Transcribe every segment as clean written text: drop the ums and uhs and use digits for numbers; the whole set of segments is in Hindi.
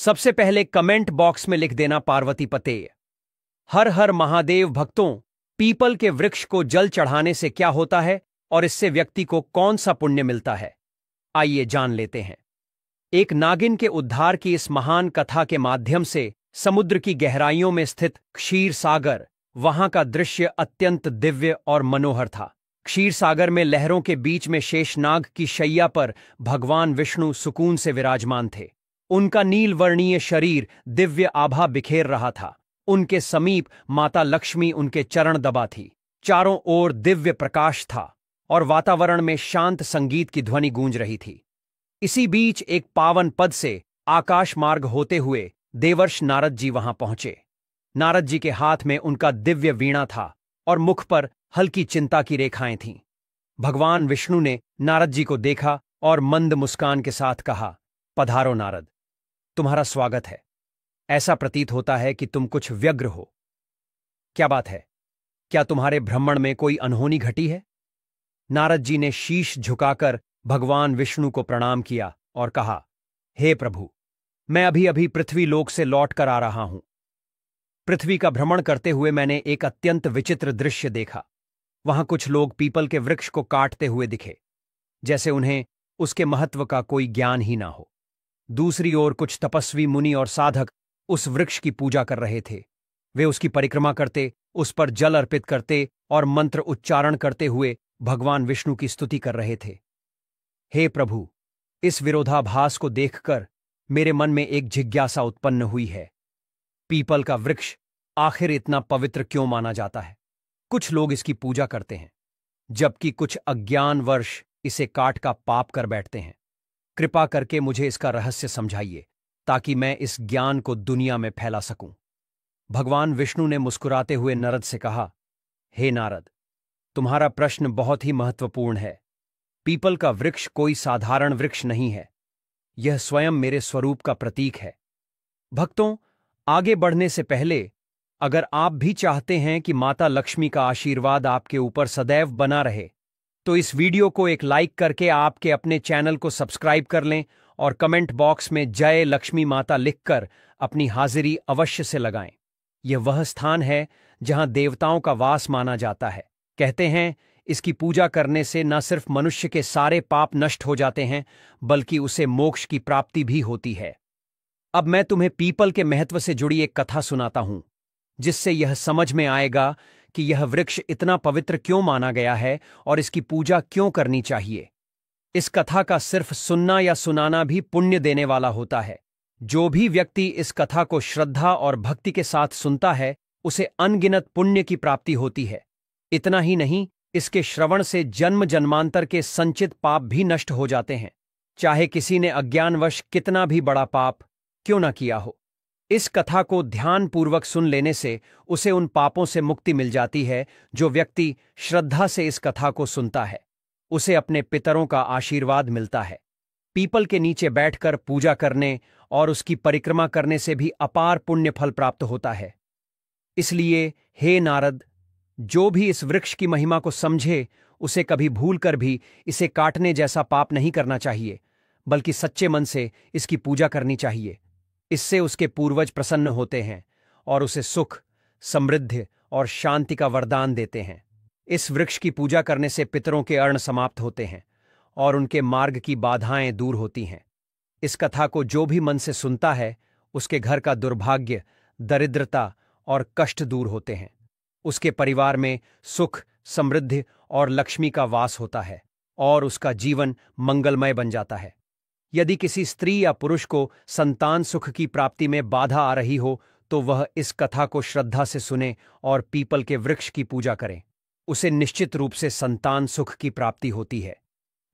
सबसे पहले कमेंट बॉक्स में लिख देना पार्वती पते। हर हर महादेव। भक्तों, पीपल के वृक्ष को जल चढ़ाने से क्या होता है और इससे व्यक्ति को कौन सा पुण्य मिलता है, आइए जान लेते हैं। एक नागिन के उद्धार की इस महान कथा के माध्यम से समुद्र की गहराइयों में स्थित क्षीर सागर, वहां का दृश्य अत्यंत दिव्य और मनोहर था। क्षीर सागर में लहरों के बीच में शेषनाग की शैया पर भगवान विष्णु सुकून से विराजमान थे। उनका नीलवर्णीय शरीर दिव्य आभा बिखेर रहा था। उनके समीप माता लक्ष्मी उनके चरण दबा थी। चारों ओर दिव्य प्रकाश था और वातावरण में शांत संगीत की ध्वनि गूंज रही थी। इसी बीच एक पावन पद से आकाश मार्ग होते हुए देवर्ष नारद जी वहां पहुंचे। नारद जी के हाथ में उनका दिव्य वीणा था और मुख पर हल्की चिंता की रेखाएं थीं। भगवान विष्णु ने नारद जी को देखा और मंद मुस्कान के साथ कहा, पधारो नारद, तुम्हारा स्वागत है। ऐसा प्रतीत होता है कि तुम कुछ व्यग्र हो। क्या बात है? क्या तुम्हारे भ्रमण में कोई अनहोनी घटी है? नारद जी ने शीश झुकाकर भगवान विष्णु को प्रणाम किया और कहा, हे प्रभु, मैं अभी अभी पृथ्वी लोक से लौट कर आ रहा हूं। पृथ्वी का भ्रमण करते हुए मैंने एक अत्यंत विचित्र दृश्य देखा। वहां कुछ लोग पीपल के वृक्ष को काटते हुए दिखे, जैसे उन्हें उसके महत्व का कोई ज्ञान ही ना हो। दूसरी ओर कुछ तपस्वी मुनि और साधक उस वृक्ष की पूजा कर रहे थे। वे उसकी परिक्रमा करते, उस पर जल अर्पित करते और मंत्र उच्चारण करते हुए भगवान विष्णु की स्तुति कर रहे थे। हे प्रभु, इस विरोधाभास को देखकर मेरे मन में एक जिज्ञासा उत्पन्न हुई है। पीपल का वृक्ष आखिर इतना पवित्र क्यों माना जाता है? कुछ लोग इसकी पूजा करते हैं, जबकि कुछ अज्ञानवश इसे काट का पाप कर बैठते हैं। कृपा करके मुझे इसका रहस्य समझाइए, ताकि मैं इस ज्ञान को दुनिया में फैला सकूं। भगवान विष्णु ने मुस्कुराते हुए नारद से कहा, हे नारद, तुम्हारा प्रश्न बहुत ही महत्वपूर्ण है। पीपल का वृक्ष कोई साधारण वृक्ष नहीं है। यह स्वयं मेरे स्वरूप का प्रतीक है। भक्तों, आगे बढ़ने से पहले अगर आप भी चाहते हैं कि माता लक्ष्मी का आशीर्वाद आपके ऊपर सदैव बना रहे, तो इस वीडियो को एक लाइक करके आपके अपने चैनल को सब्सक्राइब कर लें और कमेंट बॉक्स में जय लक्ष्मी माता लिखकर अपनी हाजिरी अवश्य से लगाएं। यह वह स्थान है जहां देवताओं का वास माना जाता है। कहते हैं, इसकी पूजा करने से न सिर्फ मनुष्य के सारे पाप नष्ट हो जाते हैं, बल्कि उसे मोक्ष की प्राप्ति भी होती है। अब मैं तुम्हें पीपल के महत्व से जुड़ी एक कथा सुनाता हूं, जिससे यह समझ में आएगा कि यह वृक्ष इतना पवित्र क्यों माना गया है और इसकी पूजा क्यों करनी चाहिए। इस कथा का सिर्फ सुनना या सुनाना भी पुण्य देने वाला होता है। जो भी व्यक्ति इस कथा को श्रद्धा और भक्ति के साथ सुनता है, उसे अनगिनत पुण्य की प्राप्ति होती है। इतना ही नहीं, इसके श्रवण से जन्म जन्मांतर के संचित पाप भी नष्ट हो जाते हैं, चाहे किसी ने अज्ञानवश कितना भी बड़ा पाप क्यों न किया हो। इस कथा को ध्यानपूर्वक सुन लेने से उसे उन पापों से मुक्ति मिल जाती है। जो व्यक्ति श्रद्धा से इस कथा को सुनता है, उसे अपने पितरों का आशीर्वाद मिलता है। पीपल के नीचे बैठकर पूजा करने और उसकी परिक्रमा करने से भी अपार पुण्य फल प्राप्त होता है। इसलिए हे नारद, जो भी इस वृक्ष की महिमा को समझे, उसे कभी भूलकर भी इसे काटने जैसा पाप नहीं करना चाहिए, बल्कि सच्चे मन से इसकी पूजा करनी चाहिए। इससे उसके पूर्वज प्रसन्न होते हैं और उसे सुख, समृद्धि और शांति का वरदान देते हैं। इस वृक्ष की पूजा करने से पितरों के अर्ण समाप्त होते हैं और उनके मार्ग की बाधाएं दूर होती हैं। इस कथा को जो भी मन से सुनता है, उसके घर का दुर्भाग्य, दरिद्रता और कष्ट दूर होते हैं। उसके परिवार में सुख, समृद्धि और लक्ष्मी का वास होता है और उसका जीवन मंगलमय बन जाता है। यदि किसी स्त्री या पुरुष को संतान सुख की प्राप्ति में बाधा आ रही हो, तो वह इस कथा को श्रद्धा से सुने और पीपल के वृक्ष की पूजा करें। उसे निश्चित रूप से संतान सुख की प्राप्ति होती है।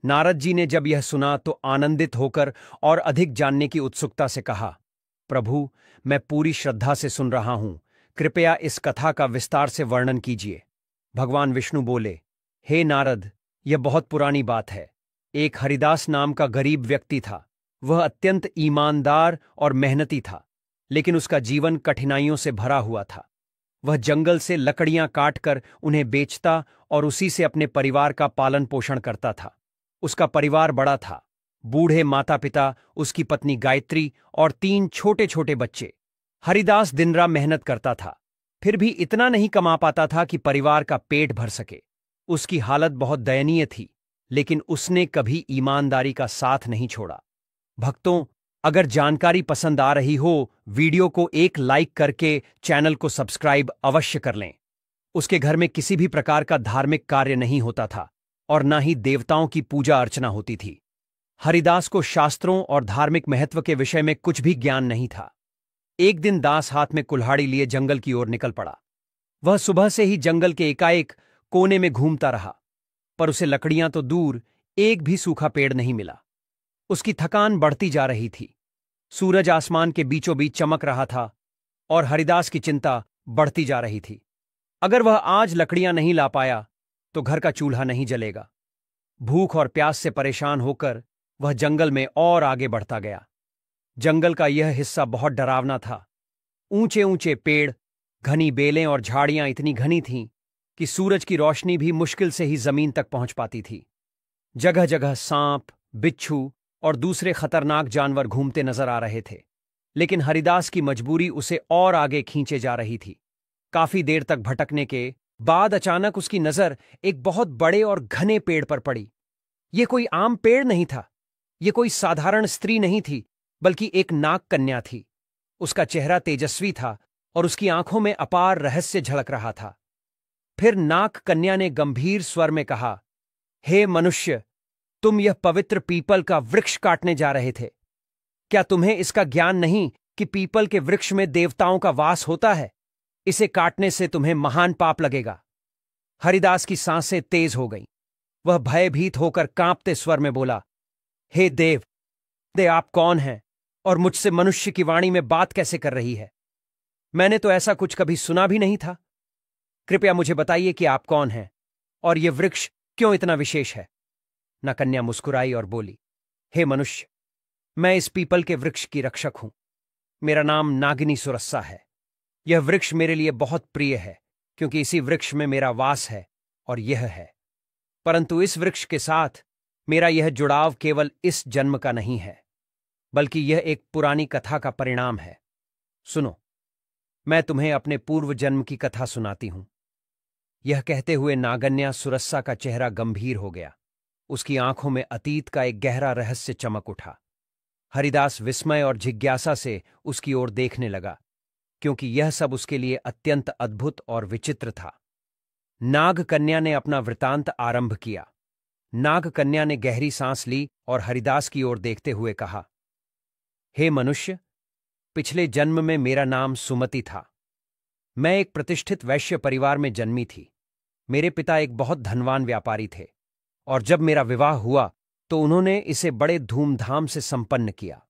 नारद जी ने जब यह सुना तो आनंदित होकर और अधिक जानने की उत्सुकता से कहा, प्रभु, मैं पूरी श्रद्धा से सुन रहा हूं। कृपया इस कथा का विस्तार से वर्णन कीजिए। भगवान विष्णु बोले, हे नारद, यह बहुत पुरानी बात है। एक हरिदास नाम का गरीब व्यक्ति था। वह अत्यंत ईमानदार और मेहनती था, लेकिन उसका जीवन कठिनाइयों से भरा हुआ था। वह जंगल से लकड़ियां काटकर उन्हें बेचता और उसी से अपने परिवार का पालन पोषण करता था। उसका परिवार बड़ा था, बूढ़े माता पिता, उसकी पत्नी गायत्री और 3 छोटे छोटे बच्चे। हरिदास दिन रात मेहनत करता था, फिर भी इतना नहीं कमा पाता था कि परिवार का पेट भर सके। उसकी हालत बहुत दयनीय थी, लेकिन उसने कभी ईमानदारी का साथ नहीं छोड़ा। भक्तों, अगर जानकारी पसंद आ रही हो, वीडियो को एक लाइक करके चैनल को सब्सक्राइब अवश्य कर लें। उसके घर में किसी भी प्रकार का धार्मिक कार्य नहीं होता था और न ही देवताओं की पूजा अर्चना होती थी। हरिदास को शास्त्रों और धार्मिक महत्व के विषय में कुछ भी ज्ञान नहीं था। एक दिन दास हाथ में कुल्हाड़ी लिए जंगल की ओर निकल पड़ा। वह सुबह से ही जंगल के एकाएक कोने में घूमता रहा, पर उसे लकड़ियां तो दूर, एक भी सूखा पेड़ नहीं मिला। उसकी थकान बढ़ती जा रही थी। सूरज आसमान के बीचों बीच चमक रहा था और हरिदास की चिंता बढ़ती जा रही थी। अगर वह आज लकड़ियां नहीं ला पाया तो घर का चूल्हा नहीं जलेगा। भूख और प्यास से परेशान होकर वह जंगल में और आगे बढ़ता गया। जंगल का यह हिस्सा बहुत डरावना था। ऊंचे ऊंचे पेड़, घनी बेलें और झाड़ियां इतनी घनी थीं कि सूरज की रोशनी भी मुश्किल से ही जमीन तक पहुंच पाती थी। जगह जगह सांप, बिच्छू और दूसरे खतरनाक जानवर घूमते नजर आ रहे थे, लेकिन हरिदास की मजबूरी उसे और आगे खींचे जा रही थी। काफी देर तक भटकने के बाद अचानक उसकी नजर एक बहुत बड़े और घने पेड़ पर पड़ी। यह कोई आम पेड़ नहीं था, यह कोई साधारण स्त्री नहीं थी, बल्कि एक नाग कन्या थी। उसका चेहरा तेजस्वी था और उसकी आंखों में अपार रहस्य झलक रहा था। फिर नाग कन्या ने गंभीर स्वर में कहा, हे मनुष्य, तुम यह पवित्र पीपल का वृक्ष काटने जा रहे थे। क्या तुम्हें इसका ज्ञान नहीं कि पीपल के वृक्ष में देवताओं का वास होता है? इसे काटने से तुम्हें महान पाप लगेगा। हरिदास की सांसें तेज हो गईं। वह भयभीत होकर कांपते स्वर में बोला, हे देव, आप कौन हैं और मुझसे मनुष्य की वाणी में बात कैसे कर रही है? मैंने तो ऐसा कुछ कभी सुना भी नहीं था। कृपया मुझे बताइए कि आप कौन हैं और यह वृक्ष क्यों इतना विशेष है। न कन्या मुस्कुराई और बोली, हे मनुष्य, मैं इस पीपल के वृक्ष की रक्षक हूं। मेरा नाम नागिनी सुरस्सा है। यह वृक्ष मेरे लिए बहुत प्रिय है, क्योंकि इसी वृक्ष में मेरा वास है और यह है। परंतु इस वृक्ष के साथ मेरा यह जुड़ाव केवल इस जन्म का नहीं है, बल्कि यह एक पुरानी कथा का परिणाम है। सुनो, मैं तुम्हें अपने पूर्व जन्म की कथा सुनाती हूं। यह कहते हुए नागन्या सुरस्सा का चेहरा गंभीर हो गया। उसकी आंखों में अतीत का एक गहरा रहस्य चमक उठा। हरिदास विस्मय और जिज्ञासा से उसकी ओर देखने लगा, क्योंकि यह सब उसके लिए अत्यंत अद्भुत और विचित्र था। नाग कन्या ने अपना वृतांत आरंभ किया। नाग कन्या ने गहरी सांस ली और हरिदास की ओर देखते हुए कहा, हे मनुष्य, पिछले जन्म में मेरा नाम सुमति था। मैं एक प्रतिष्ठित वैश्य परिवार में जन्मी थी। मेरे पिता एक बहुत धनवान व्यापारी थे और जब मेरा विवाह हुआ तो उन्होंने इसे बड़े धूमधाम से संपन्न किया।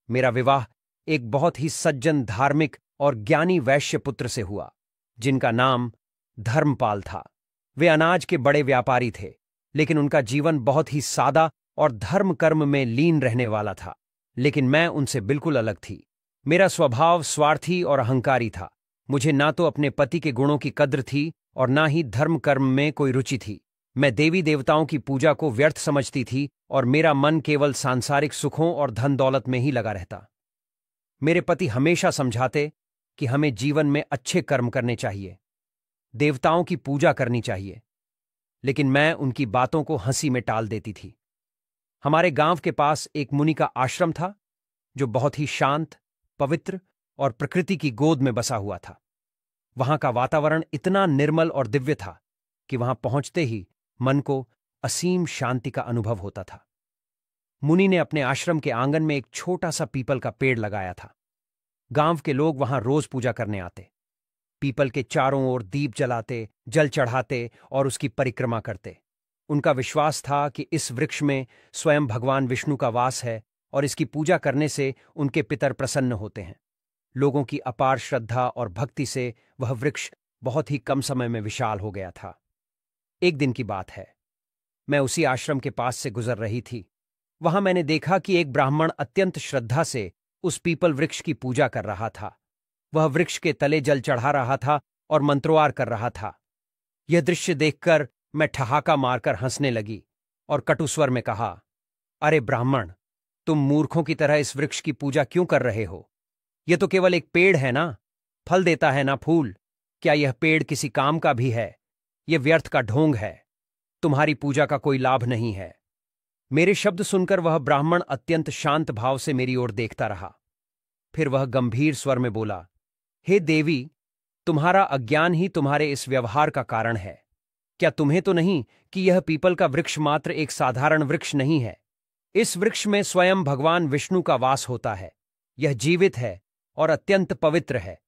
मेरा विवाह एक बहुत ही सज्जन, धार्मिक और ज्ञानी वैश्य पुत्र से हुआ, जिनका नाम धर्मपाल था। वे अनाज के बड़े व्यापारी थे, लेकिन उनका जीवन बहुत ही सादा और धर्म कर्म में लीन रहने वाला था। लेकिन मैं उनसे बिल्कुल अलग थी। मेरा स्वभाव स्वार्थी और अहंकारी था। मुझे ना तो अपने पति के गुणों की कद्र थी और ना ही धर्म कर्म में कोई रुचि थी। मैं देवी देवताओं की पूजा को व्यर्थ समझती थी और मेरा मन केवल सांसारिक सुखों और धन दौलत में ही लगा रहता। मेरे पति हमेशा समझाते कि हमें जीवन में अच्छे कर्म करने चाहिए, देवताओं की पूजा करनी चाहिए, लेकिन मैं उनकी बातों को हंसी में टाल देती थी। हमारे गांव के पास एक मुनि का आश्रम था, जो बहुत ही शांत, पवित्र और प्रकृति की गोद में बसा हुआ था। वहां का वातावरण इतना निर्मल और दिव्य था कि वहां पहुंचते ही मन को असीम शांति का अनुभव होता था। मुनि ने अपने आश्रम के आंगन में एक छोटा सा पीपल का पेड़ लगाया था। गांव के लोग वहां रोज पूजा करने आते, पीपल के चारों ओर दीप जलाते, जल चढ़ाते और उसकी परिक्रमा करते। उनका विश्वास था कि इस वृक्ष में स्वयं भगवान विष्णु का वास है और इसकी पूजा करने से उनके पितर प्रसन्न होते हैं। लोगों की अपार श्रद्धा और भक्ति से वह वृक्ष बहुत ही कम समय में विशाल हो गया था। एक दिन की बात है, मैं उसी आश्रम के पास से गुजर रही थी। वहां मैंने देखा कि एक ब्राह्मण अत्यंत श्रद्धा से उस पीपल वृक्ष की पूजा कर रहा था। वह वृक्ष के तले जल चढ़ा रहा था और मंत्रोच्चार कर रहा था। यह दृश्य देखकर मैं ठहाका मारकर हंसने लगी और कटु स्वर में कहा, अरे ब्राह्मण, तुम मूर्खों की तरह इस वृक्ष की पूजा क्यों कर रहे हो? यह तो केवल एक पेड़ है ना, फल देता है ना फूल। क्या यह पेड़ किसी काम का भी है? यह व्यर्थ का ढोंग है। तुम्हारी पूजा का कोई लाभ नहीं है। मेरे शब्द सुनकर वह ब्राह्मण अत्यंत शांत भाव से मेरी ओर देखता रहा। फिर वह गंभीर स्वर में बोला, हे देवी, तुम्हारा अज्ञान ही तुम्हारे इस व्यवहार का कारण है। क्या तुम्हें तो नहीं कि यह पीपल का वृक्ष मात्र एक साधारण वृक्ष नहीं है? इस वृक्ष में स्वयं भगवान विष्णु का वास होता है। यह जीवित है और अत्यंत पवित्र है।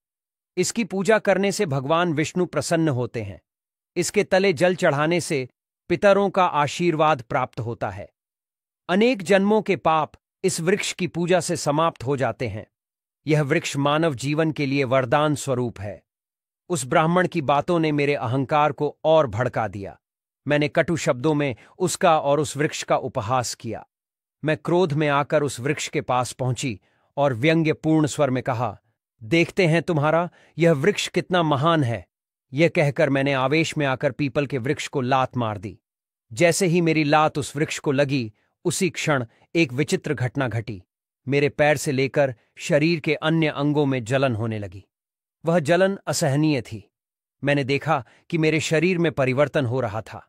इसकी पूजा करने से भगवान विष्णु प्रसन्न होते हैं। इसके तले जल चढ़ाने से पितरों का आशीर्वाद प्राप्त होता है। अनेक जन्मों के पाप इस वृक्ष की पूजा से समाप्त हो जाते हैं। यह वृक्ष मानव जीवन के लिए वरदान स्वरूप है। उस ब्राह्मण की बातों ने मेरे अहंकार को और भड़का दिया। मैंने कटु शब्दों में उसका और उस वृक्ष का उपहास किया। मैं क्रोध में आकर उस वृक्ष के पास पहुंची और व्यंग्यपूर्ण स्वर में कहा, देखते हैं तुम्हारा यह वृक्ष कितना महान है। यह कहकर मैंने आवेश में आकर पीपल के वृक्ष को लात मार दी। जैसे ही मेरी लात उस वृक्ष को लगी, उसी क्षण एक विचित्र घटना घटी। मेरे पैर से लेकर शरीर के अन्य अंगों में जलन होने लगी। वह जलन असहनीय थी। मैंने देखा कि मेरे शरीर में परिवर्तन हो रहा था।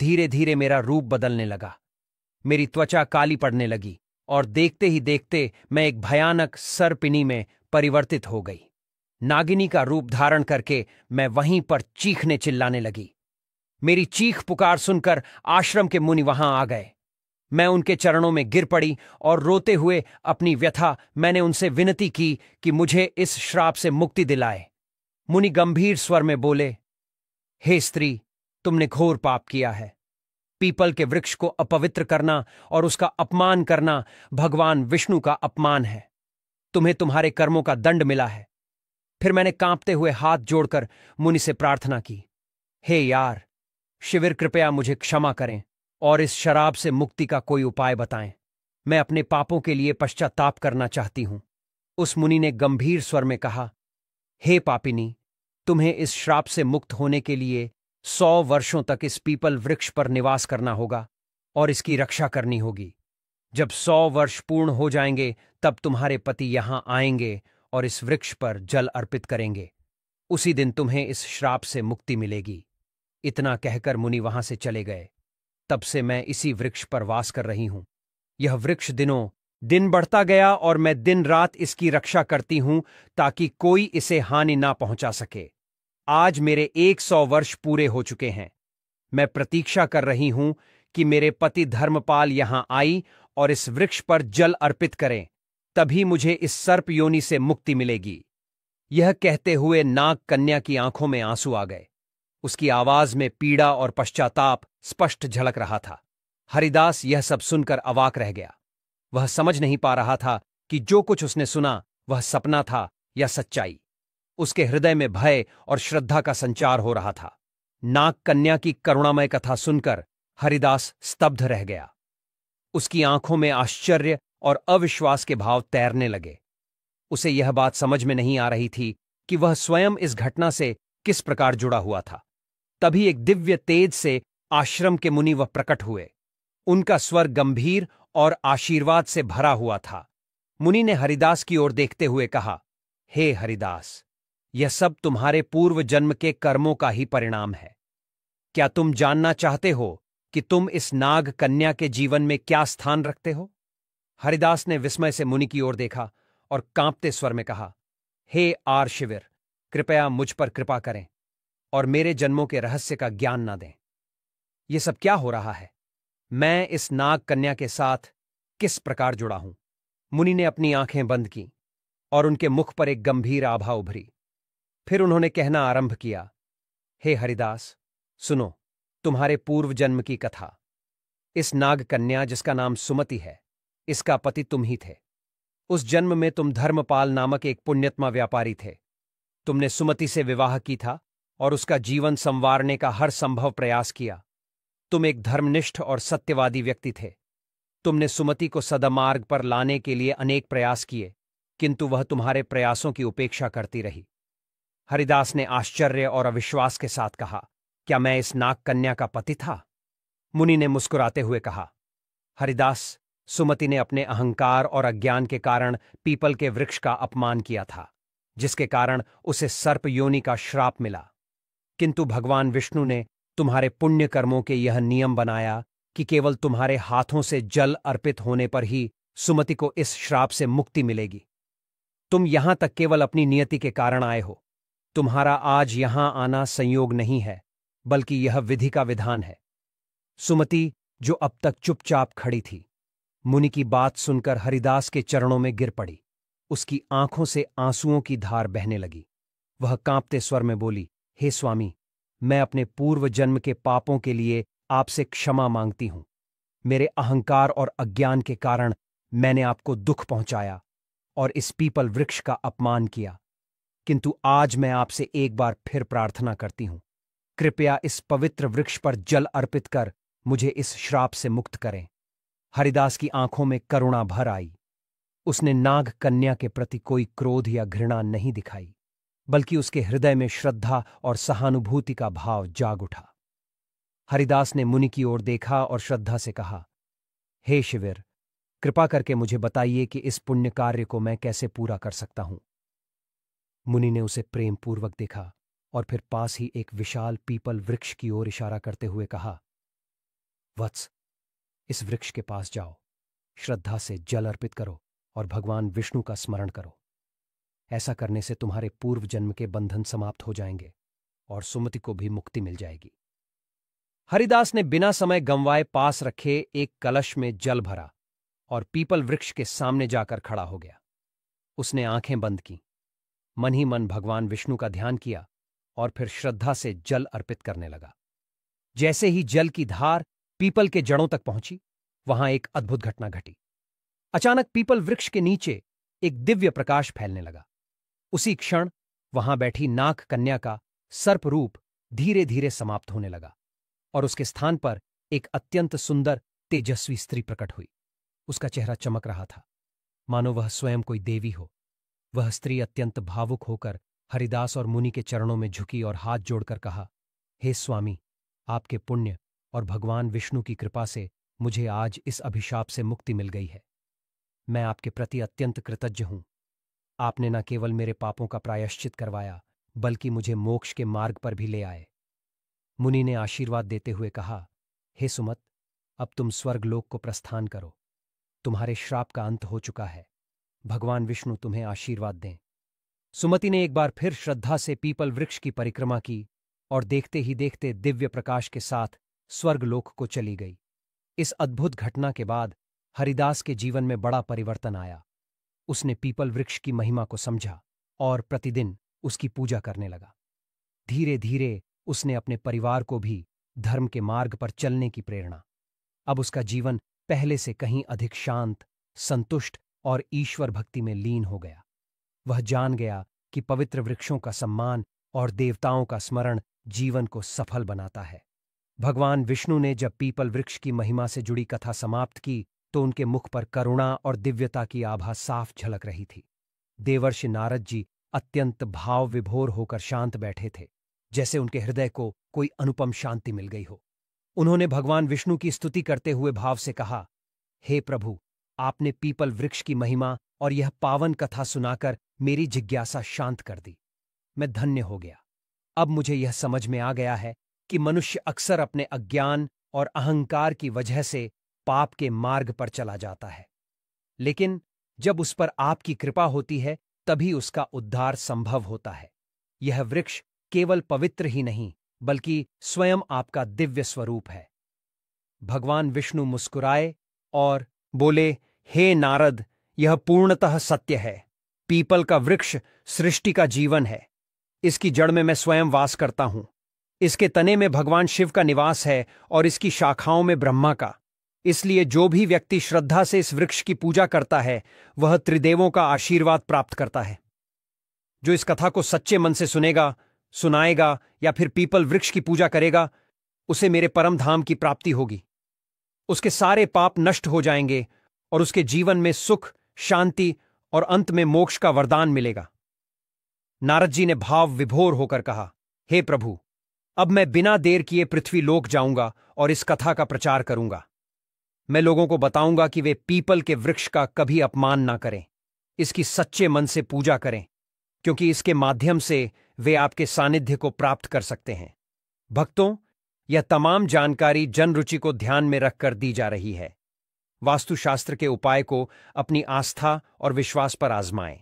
धीरे धीरे मेरा रूप बदलने लगा। मेरी त्वचा काली पड़ने लगी और देखते ही देखते मैं एक भयानक सर्पिनी में परिवर्तित हो गई। नागिनी का रूप धारण करके मैं वहीं पर चीखने चिल्लाने लगी। मेरी चीख पुकार सुनकर आश्रम के मुनि वहां आ गए। मैं उनके चरणों में गिर पड़ी और रोते हुए अपनी व्यथा मैंने उनसे विनती की कि मुझे इस श्राप से मुक्ति दिलाए। मुनि गंभीर स्वर में बोले, हे स्त्री, तुमने घोर पाप किया है। पीपल के वृक्ष को अपवित्र करना और उसका अपमान करना भगवान विष्णु का अपमान है। तुम्हें तुम्हारे कर्मों का दंड मिला है। फिर मैंने कांपते हुए हाथ जोड़कर मुनि से प्रार्थना की, हे यार, शिविर कृपया मुझे क्षमा करें और इस शराब से मुक्ति का कोई उपाय बताएं। मैं अपने पापों के लिए पश्चाताप करना चाहती हूं। उस मुनि ने गंभीर स्वर में कहा, हे पापिनी, तुम्हें इस श्राप से मुक्त होने के लिए 100 वर्षों तक इस पीपल वृक्ष पर निवास करना होगा और इसकी रक्षा करनी होगी। जब 100 वर्ष पूर्ण हो जाएंगे तब तुम्हारे पति यहां आएंगे और इस वृक्ष पर जल अर्पित करेंगे। उसी दिन तुम्हें इस श्राप से मुक्ति मिलेगी। इतना कहकर मुनि वहां से चले गए। तब से मैं इसी वृक्ष पर वास कर रही हूं। यह वृक्ष दिनों दिन बढ़ता गया और मैं दिन रात इसकी रक्षा करती हूं ताकि कोई इसे हानि ना पहुंचा सके। आज मेरे 100 वर्ष पूरे हो चुके हैं। मैं प्रतीक्षा कर रही हूं कि मेरे पति धर्मपाल यहां आई और इस वृक्ष पर जल अर्पित करें, तभी मुझे इस सर्प योनि से मुक्ति मिलेगी। यह कहते हुए नाग कन्या की आंखों में आंसू आ गए। उसकी आवाज में पीड़ा और पश्चाताप स्पष्ट झलक रहा था। हरिदास यह सब सुनकर अवाक रह गया। वह समझ नहीं पा रहा था कि जो कुछ उसने सुना वह सपना था या सच्चाई। उसके हृदय में भय और श्रद्धा का संचार हो रहा था। नाग कन्या की करुणामय कथा सुनकर हरिदास स्तब्ध रह गया। उसकी आंखों में आश्चर्य और अविश्वास के भाव तैरने लगे। उसे यह बात समझ में नहीं आ रही थी कि वह स्वयं इस घटना से किस प्रकार जुड़ा हुआ था। तभी एक दिव्य तेज से आश्रम के मुनि वह प्रकट हुए। उनका स्वर गंभीर और आशीर्वाद से भरा हुआ था। मुनि ने हरिदास की ओर देखते हुए कहा, हे हरिदास, यह सब तुम्हारे पूर्व जन्म के कर्मों का ही परिणाम है। क्या तुम जानना चाहते हो कि तुम इस नाग कन्या के जीवन में क्या स्थान रखते हो? हरिदास ने विस्मय से मुनि की ओर देखा और कांपते स्वर में कहा, हे आर शिविर, कृपया मुझ पर कृपा करें और मेरे जन्मों के रहस्य का ज्ञान ना दें। यह सब क्या हो रहा है? मैं इस नाग कन्या के साथ किस प्रकार जुड़ा हूं? मुनि ने अपनी आंखें बंद की और उनके मुख पर एक गंभीर आभा उभरी। फिर उन्होंने कहना आरंभ किया, हे हरिदास, सुनो तुम्हारे पूर्व जन्म की कथा। इस नाग कन्या जिसका नाम सुमति है, इसका पति तुम ही थे। उस जन्म में तुम धर्मपाल नामक एक पुण्यात्मा व्यापारी थे। तुमने सुमति से विवाह की था और उसका जीवन संवारने का हर संभव प्रयास किया। तुम एक धर्मनिष्ठ और सत्यवादी व्यक्ति थे। तुमने सुमति को सदमार्ग पर लाने के लिए अनेक प्रयास किए, किंतु वह तुम्हारे प्रयासों की उपेक्षा करती रही। हरिदास ने आश्चर्य और अविश्वास के साथ कहा, क्या मैं इस नाग कन्या का पति था? मुनि ने मुस्कुराते हुए कहा, हरिदास, सुमति ने अपने अहंकार और अज्ञान के कारण पीपल के वृक्ष का अपमान किया था, जिसके कारण उसे सर्प योनि का श्राप मिला। किंतु भगवान विष्णु ने तुम्हारे पुण्य कर्मों के यह नियम बनाया कि केवल तुम्हारे हाथों से जल अर्पित होने पर ही सुमति को इस श्राप से मुक्ति मिलेगी। तुम यहां तक केवल अपनी नियति के कारण आए हो। तुम्हारा आज यहां आना संयोग नहीं है, बल्कि यह विधि का विधान है। सुमति, जो अब तक चुपचाप खड़ी थी, मुनि की बात सुनकर हरिदास के चरणों में गिर पड़ी। उसकी आंखों से आंसुओं की धार बहने लगी। वह कांपते स्वर में बोली, हे स्वामी, मैं अपने पूर्व जन्म के पापों के लिए आपसे क्षमा मांगती हूं। मेरे अहंकार और अज्ञान के कारण मैंने आपको दुख पहुंचाया और इस पीपल वृक्ष का अपमान किया। किंतु आज मैं आपसे एक बार फिर प्रार्थना करती हूं, कृपया इस पवित्र वृक्ष पर जल अर्पित कर मुझे इस श्राप से मुक्त करें। हरिदास की आंखों में करुणा भर आई। उसने नाग कन्या के प्रति कोई क्रोध या घृणा नहीं दिखाई, बल्कि उसके हृदय में श्रद्धा और सहानुभूति का भाव जाग उठा। हरिदास ने मुनि की ओर देखा और श्रद्धा से कहा, हे शिविर, कृपा करके मुझे बताइए कि इस पुण्य कार्य को मैं कैसे पूरा कर सकता हूं। मुनि ने उसे प्रेम पूर्वक देखा और फिर पास ही एक विशाल पीपल वृक्ष की ओर इशारा करते हुए कहा, वत्स, इस वृक्ष के पास जाओ, श्रद्धा से जल अर्पित करो और भगवान विष्णु का स्मरण करो। ऐसा करने से तुम्हारे पूर्व जन्म के बंधन समाप्त हो जाएंगे और सुमति को भी मुक्ति मिल जाएगी। हरिदास ने बिना समय गंवाए पास रखे एक कलश में जल भरा और पीपल वृक्ष के सामने जाकर खड़ा हो गया। उसने आंखें बंद की, मन ही मन भगवान विष्णु का ध्यान किया और फिर श्रद्धा से जल अर्पित करने लगा। जैसे ही जल की धार पीपल के जड़ों तक पहुंची, वहां एक अद्भुत घटना घटी। अचानक पीपल वृक्ष के नीचे एक दिव्य प्रकाश फैलने लगा। उसी क्षण वहां बैठी नाग कन्या का सर्प रूप धीरे धीरे समाप्त होने लगा और उसके स्थान पर एक अत्यंत सुंदर तेजस्वी स्त्री प्रकट हुई। उसका चेहरा चमक रहा था, मानो वह स्वयं कोई देवी हो। वह स्त्री अत्यंत भावुक होकर हरिदास और मुनि के चरणों में झुकी और हाथ जोड़कर कहा, हे स्वामी, आपके पुण्य और भगवान विष्णु की कृपा से मुझे आज इस अभिशाप से मुक्ति मिल गई है। मैं आपके प्रति अत्यंत कृतज्ञ हूं। आपने न केवल मेरे पापों का प्रायश्चित करवाया, बल्कि मुझे मोक्ष के मार्ग पर भी ले आए। मुनि ने आशीर्वाद देते हुए कहा, हे सुमत, अब तुम स्वर्गलोक को प्रस्थान करो। तुम्हारे श्राप का अंत हो चुका है। भगवान विष्णु तुम्हें आशीर्वाद दें। सुमति ने एक बार फिर श्रद्धा से पीपल वृक्ष की परिक्रमा की और देखते ही देखते दिव्य प्रकाश के साथ स्वर्गलोक को चली गई। इस अद्भुत घटना के बाद हरिदास के जीवन में बड़ा परिवर्तन आया। उसने पीपल वृक्ष की महिमा को समझा और प्रतिदिन उसकी पूजा करने लगा। धीरे धीरे उसने अपने परिवार को भी धर्म के मार्ग पर चलने की प्रेरणा। अब उसका जीवन पहले से कहीं अधिक शांत, संतुष्ट और ईश्वर भक्ति में लीन हो गया। वह जान गया कि पवित्र वृक्षों का सम्मान और देवताओं का स्मरण जीवन को सफल बनाता है। भगवान विष्णु ने जब पीपल वृक्ष की महिमा से जुड़ी कथा समाप्त की तो उनके मुख पर करुणा और दिव्यता की आभा साफ झलक रही थी। देवर्षि नारद जी अत्यंत भाव विभोर होकर शांत बैठे थे, जैसे उनके हृदय को कोई अनुपम शांति मिल गई हो। उन्होंने भगवान विष्णु की स्तुति करते हुए भाव से कहा, हे प्रभु, आपने पीपल वृक्ष की महिमा और यह पावन कथा सुनाकर मेरी जिज्ञासा शांत कर दी। मैं धन्य हो गया। अब मुझे यह समझ में आ गया है कि मनुष्य अक्सर अपने अज्ञान और अहंकार की वजह से पाप के मार्ग पर चला जाता है, लेकिन जब उस पर आपकी कृपा होती है तभी उसका उद्धार संभव होता है। यह वृक्ष केवल पवित्र ही नहीं, बल्कि स्वयं आपका दिव्य स्वरूप है। भगवान विष्णु मुस्कुराए और बोले, हे नारद, यह पूर्णतः सत्य है। पीपल का वृक्ष सृष्टि का जीवन है। इसकी जड़ में मैं स्वयं वास करता हूं। इसके तने में भगवान शिव का निवास है और इसकी शाखाओं में ब्रह्मा का। इसलिए जो भी व्यक्ति श्रद्धा से इस वृक्ष की पूजा करता है वह त्रिदेवों का आशीर्वाद प्राप्त करता है। जो इस कथा को सच्चे मन से सुनेगा, सुनाएगा या फिर पीपल वृक्ष की पूजा करेगा, उसे मेरे परम धाम की प्राप्ति होगी। उसके सारे पाप नष्ट हो जाएंगे और उसके जीवन में सुख, शांति और अंत में मोक्ष का वरदान मिलेगा। नारद जी ने भाव विभोर होकर कहा, हे प्रभु, अब मैं बिना देर किए पृथ्वी लोक जाऊंगा और इस कथा का प्रचार करूंगा। मैं लोगों को बताऊंगा कि वे पीपल के वृक्ष का कभी अपमान ना करें, इसकी सच्चे मन से पूजा करें, क्योंकि इसके माध्यम से वे आपके सानिध्य को प्राप्त कर सकते हैं। भक्तों, यह तमाम जानकारी जनरुचि को ध्यान में रखकर दी जा रही है। वास्तुशास्त्र के उपाय को अपनी आस्था और विश्वास पर आजमाएं।